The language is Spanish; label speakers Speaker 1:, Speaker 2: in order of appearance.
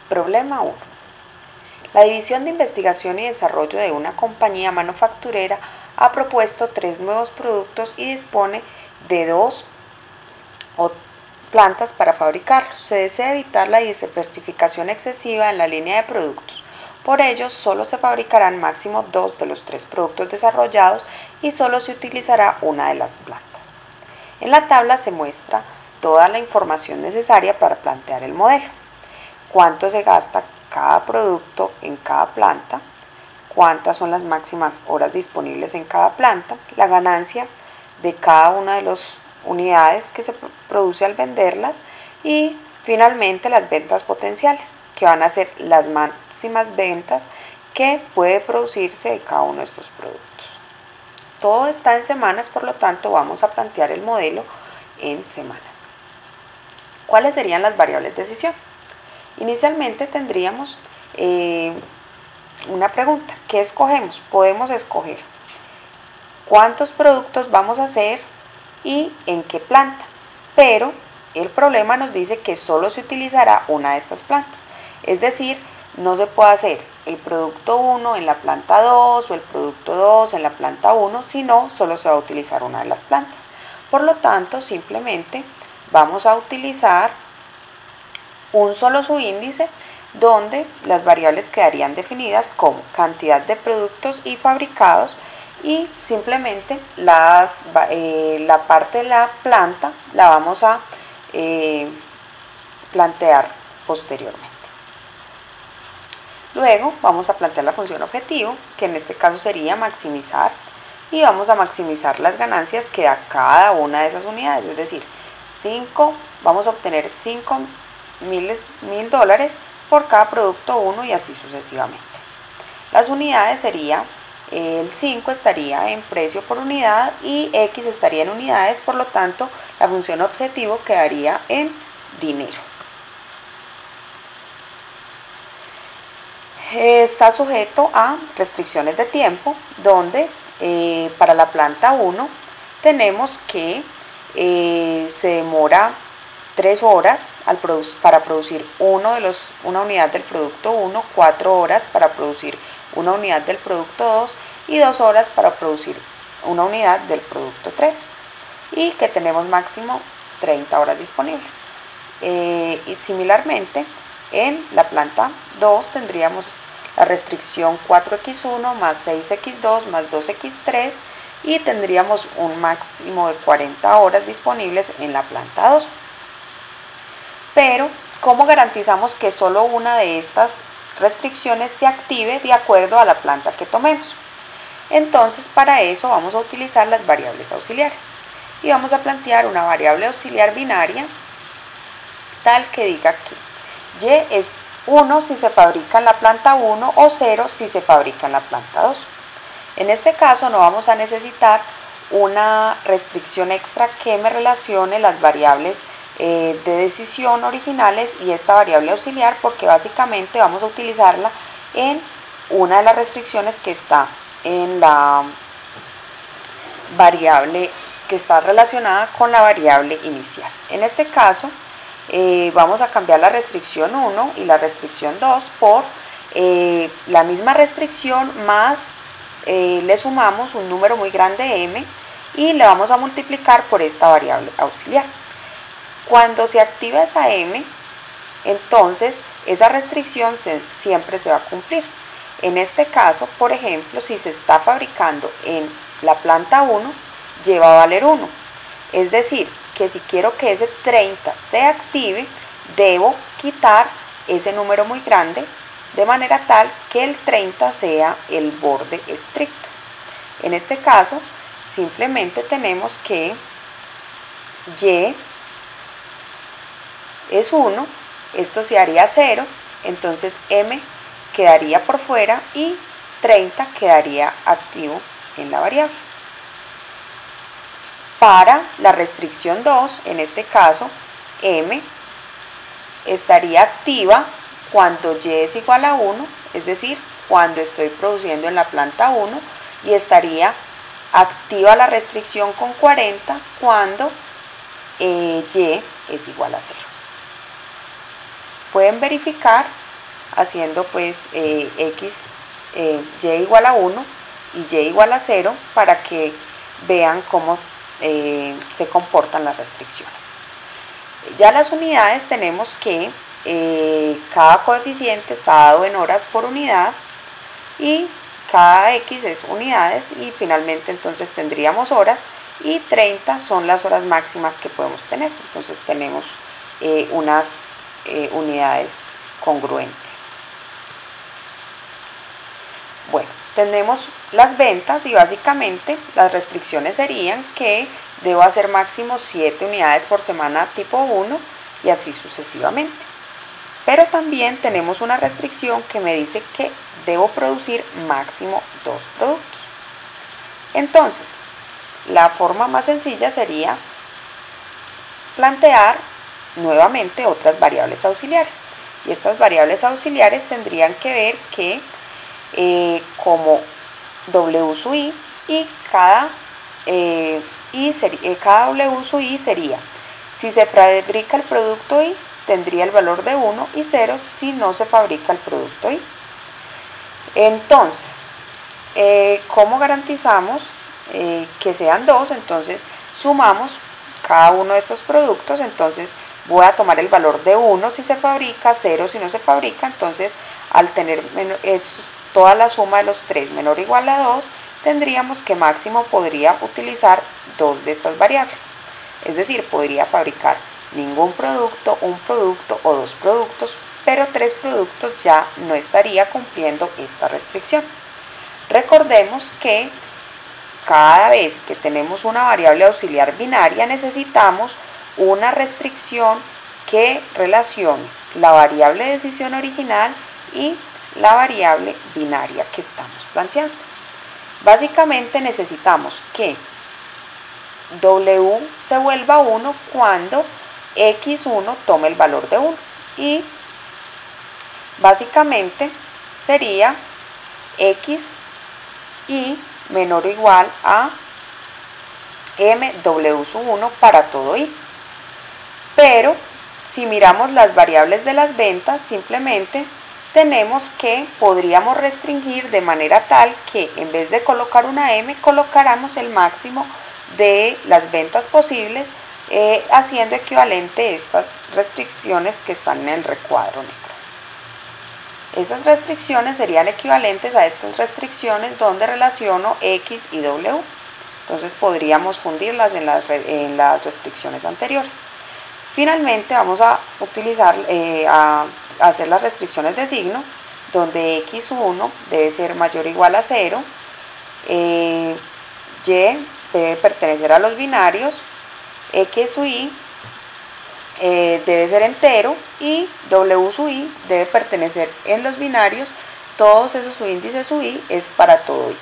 Speaker 1: Problema 1. La División de Investigación y Desarrollo de una compañía manufacturera ha propuesto 3 nuevos productos y dispone de 2 plantas para fabricarlos. Se desea evitar la diversificación excesiva en la línea de productos. Por ello, solo se fabricarán máximo 2 de los 3 productos desarrollados y solo se utilizará una de las plantas. En la tabla se muestra toda la información necesaria para plantear el modelo. Cuánto se gasta cada producto en cada planta, cuántas son las máximas horas disponibles en cada planta, la ganancia de cada una de las unidades que se produce al venderlas y finalmente las ventas potenciales, que van a ser las máximas ventas que puede producirse de cada uno de estos productos. Todo está en semanas, por lo tanto vamos a plantear el modelo en semanas. ¿Cuáles serían las variables de decisión? Inicialmente tendríamos una pregunta. ¿Qué escogemos? Podemos escoger cuántos productos vamos a hacer y en qué planta. Pero el problema nos dice que solo se utilizará una de estas plantas. Es decir, no se puede hacer el producto 1 en la planta 2 o el producto 2 en la planta 1, sino solo se va a utilizar una de las plantas. Por lo tanto, simplemente vamos a utilizar un solo subíndice donde las variables quedarían definidas como cantidad de productos y fabricados y simplemente la parte de la planta la vamos a plantear posteriormente. Luego vamos a plantear la función objetivo, que en este caso sería maximizar, y vamos a maximizar las ganancias que da cada una de esas unidades, es decir, vamos a obtener $5.000 por cada producto 1 y así sucesivamente. Las unidades sería, el 5 estaría en precio por unidad y X estaría en unidades, por lo tanto la función objetivo quedaría en dinero. Está sujeto a restricciones de tiempo, donde para la planta 1 tenemos que se demora 3 horas para producir una unidad del producto 1, 4 horas para producir una unidad del producto 2 y 2 horas para producir una unidad del producto 3, y que tenemos máximo 30 horas disponibles. Y similarmente, en la planta 2 tendríamos la restricción 4x1 más 6x2 más 2x3 y tendríamos un máximo de 40 horas disponibles en la planta 2. Pero, ¿cómo garantizamos que solo una de estas restricciones se active de acuerdo a la planta que tomemos? Entonces, para eso vamos a utilizar las variables auxiliares y vamos a plantear una variable auxiliar binaria tal que diga que Y es 1 si se fabrica en la planta 1 o 0 si se fabrica en la planta 2. En este caso no vamos a necesitar una restricción extra que me relacione las variables de decisión originales y esta variable auxiliar, porque básicamente vamos a utilizarla en una de las restricciones que está en la variable que está relacionada con la variable inicial. En este caso vamos a cambiar la restricción 1 y la restricción 2 por la misma restricción más le sumamos un número muy grande m y le vamos a multiplicar por esta variable auxiliar. Cuando se activa esa m, entonces esa restricción siempre se va a cumplir. En este caso, por ejemplo, si se está fabricando en la planta 1, Y va a valer 1. Es decir, que si quiero que ese 30 se active, debo quitar ese número muy grande, de manera tal que el 30 sea el borde estricto. En este caso, simplemente tenemos que Y es 1, esto se haría 0, entonces m quedaría por fuera y 30 quedaría activo en la variable. Para la restricción 2, en este caso, m estaría activa cuando Y es igual a 1, es decir, cuando estoy produciendo en la planta 1, y estaría activa la restricción con 40 cuando Y es igual a 0. Pueden verificar haciendo pues x, y igual a 1 y y igual a 0 para que vean cómo se comportan las restricciones. Ya las unidades tenemos que cada coeficiente está dado en horas por unidad y cada x es unidades y finalmente entonces tendríamos horas y 30 son las horas máximas que podemos tener. Entonces tenemos unas unidades congruentes. Bueno, tenemos las ventas y básicamente las restricciones serían que debo hacer máximo 7 unidades por semana tipo 1 y así sucesivamente. Pero también tenemos una restricción que me dice que debo producir máximo 2 productos. Entonces, la forma más sencilla sería plantear nuevamente otras variables auxiliares. Y estas variables auxiliares tendrían que ver que como W sub I y cada W sub I sería, si se fabrica el producto I, tendría el valor de 1 y 0 si no se fabrica el producto I. Entonces, ¿cómo garantizamos que sean 2? Entonces, sumamos cada uno de estos productos, entonces voy a tomar el valor de 1 si se fabrica, 0 si no se fabrica, entonces al tener toda la suma de los 3 menor o igual a 2, tendríamos que máximo podría utilizar 2 de estas variables. Es decir, podría fabricar ningún producto, un producto o 2 productos, pero 3 productos ya no estaría cumpliendo esta restricción. Recordemos que cada vez que tenemos una variable auxiliar binaria necesitamos una restricción que relacione la variable de decisión original y la variable binaria que estamos planteando. Básicamente necesitamos que W se vuelva 1 cuando X1 tome el valor de 1 y básicamente sería X y menor o igual a MW sub 1 para todo I. Pero si miramos las variables de las ventas, simplemente tenemos que podríamos restringir de manera tal que en vez de colocar una M, colocáramos el máximo de las ventas posibles, haciendo equivalente estas restricciones que están en el recuadro negro. Esas restricciones serían equivalentes a estas restricciones donde relaciono X y W. Entonces podríamos fundirlas en las restricciones anteriores. Finalmente vamos a utilizar, a hacer las restricciones de signo, donde X1 debe ser mayor o igual a 0, Y debe pertenecer a los binarios, X sub I debe ser entero y W sub I debe pertenecer en los binarios. Todos esos subíndices sub I es para todo I.